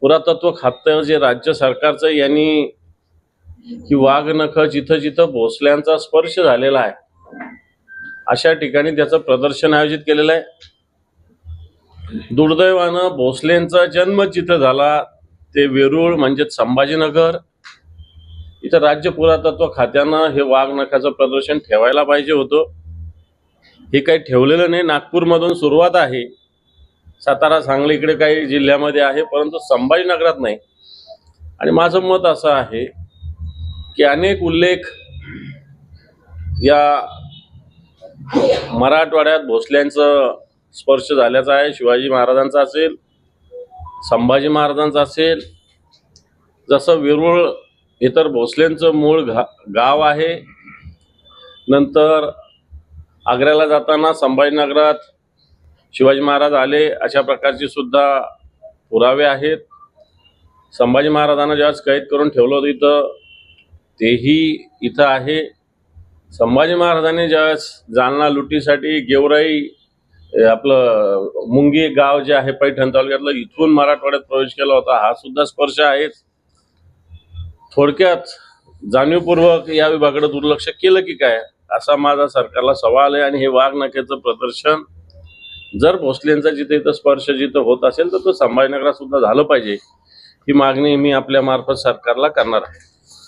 पुरातत्व खातं जे राज्य सरकारचं यांनी ही वाघनख जिथं जिथं भोसल्यांचा स्पर्श झालेला आहे अशा ठिकाणी त्याचं प्रदर्शन आयोजित केलेलं आहे। दुर्दैवानं भोसलेंचा जन्म जिथं झाला ते वेरूळ म्हणजे संभाजीनगर, इथं राज्य पुरातत्व खात्यानं हे वाघनखाचं प्रदर्शन ठेवायला पाहिजे होतं। हे काही ठेवलेलं नाही। नागपूरमधून सुरुवात आहे, सातारा सांगली इकडे काही जिल्ह्यामध्ये आहे, परंतु संभाजीनगरात नाही। आणि माझं मत असं आहे की अनेक उल्लेख या मराठवाड्यात भोसल्यांचं स्पर्श झाल्याचा आहे। शिवाजी महाराजांचा असेल, संभाजी महाराजांचा असेल। जसं वेरूळ इतर भोसल्यांचं मूळ गाव आहे। नंतर आग्र्याला जाताना संभाजीनगरात शिवाजी महाराज आले अशा प्रकारची सुद्धा पुरावे आहेत। संभाजी महाराजांना ज्यावेळेस कैद करून ठेवलं होतं इथं तेही इथं आहे। संभाजी महाराजांनी ज्यावेळेस जालना लुटीसाठी गेवराई आपलं मुंगी गाव जे आहे पैठण तालुक्यातलं इथून मराठवाड्यात प्रवेश केला होता, हा सुद्धा स्पर्श आहे। थोडक्यात जाणीवपूर्वक या विभागाकडे दुर्लक्ष केलं की काय असा माझा सरकारला सवाल आहे। आणि हे वाघनखेचं प्रदर्शन जर भोसलेंचा जिथे इथं स्पर्श जिथं होत असेल तर तो संभाजीनगरात सुद्धा झालं पाहिजे, ही मागणी मी आपल्या मार्फत सरकारला करणार आहे।